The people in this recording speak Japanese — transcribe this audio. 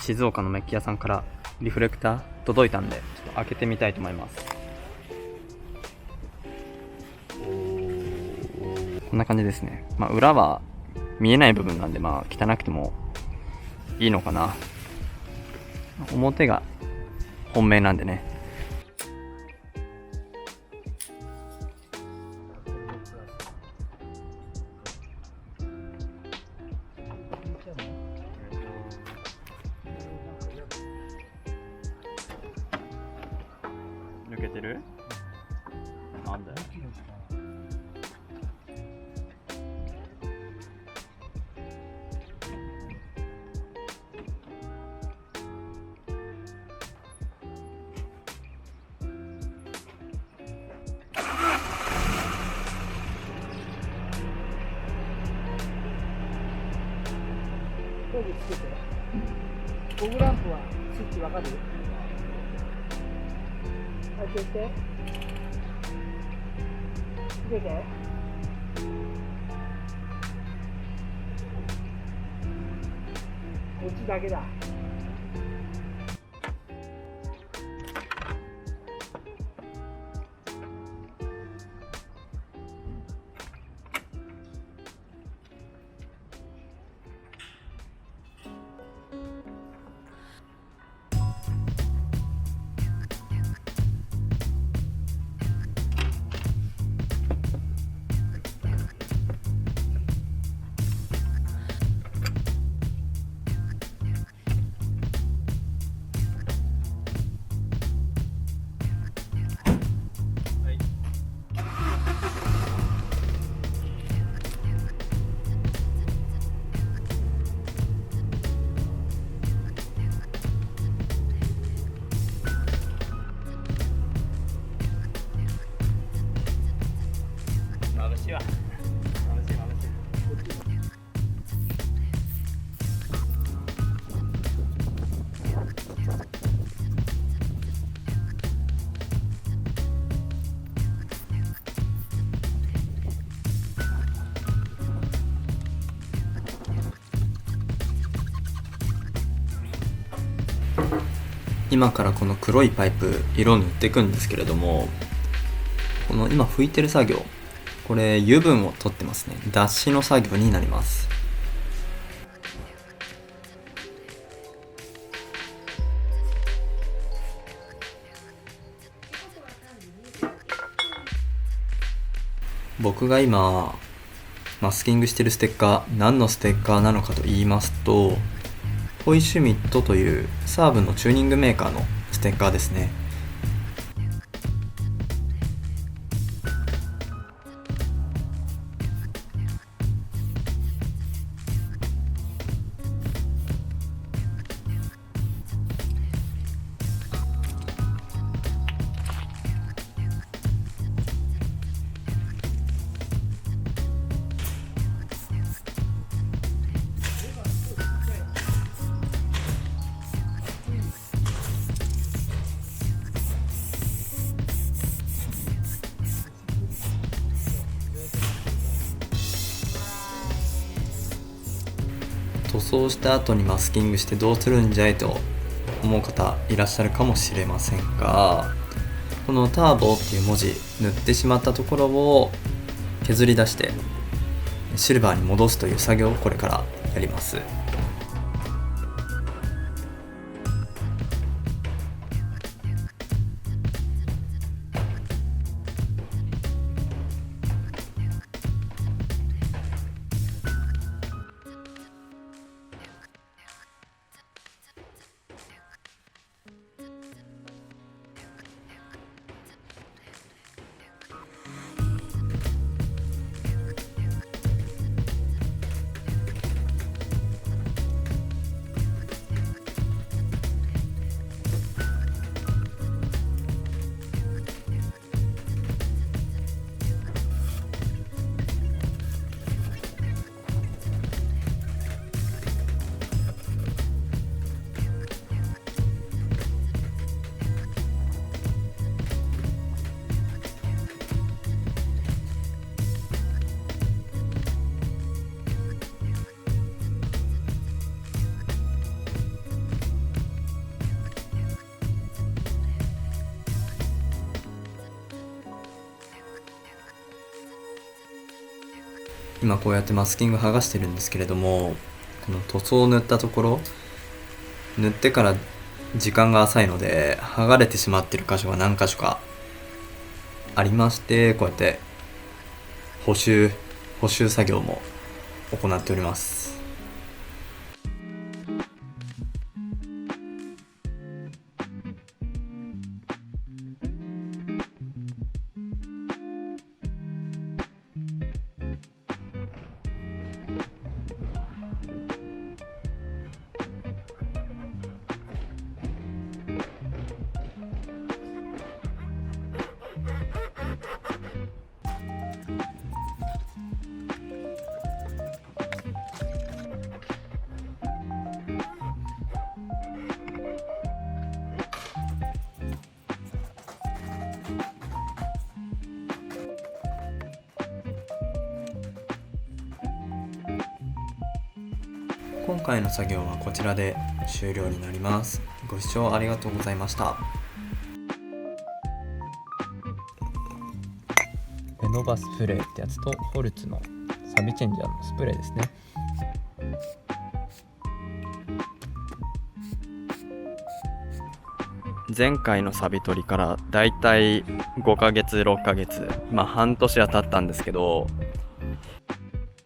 静岡のメッキ屋さんからリフレクター届いたんで、ちょっと開けてみたいと思います。こんな感じですね。裏は見えない部分なんで、汚くてもいいのかな。表が本命なんでね。抜けてる？なんで？工具つけて。ゴムランプはスイッチわかる？開けて。つけて。こっちだけだ。眩しいわ。眩しい眩しい。今からこの黒いパイプ色を塗っていくんですけれども、この今拭いてる作業、これ油分を取ってますね。脱脂の作業になります。僕が今マスキングしてるステッカー、何のステッカーなのかと言いますと、ホイシュミットというサーブのチューニングメーカーのステッカーですね。塗装した後にマスキングしてどうするんじゃいと思う方いらっしゃるかもしれませんが、このターボっていう文字塗ってしまったところを削り出してシルバーに戻すという作業をこれからやります。今こうやってマスキング剥がしてるんですけれども、この塗装を塗ったところ、塗ってから時間が浅いので剥がれてしまっている箇所が何箇所かありまして、こうやって補修作業も行っております。今回の作業はこちらで終了になります。ご視聴ありがとうございました。ベノバスプレーってやつとホルツのサビチェンジャーのスプレーですね。前回のサビ取りからだいたい5ヶ月6ヶ月、半年は経ったんですけど、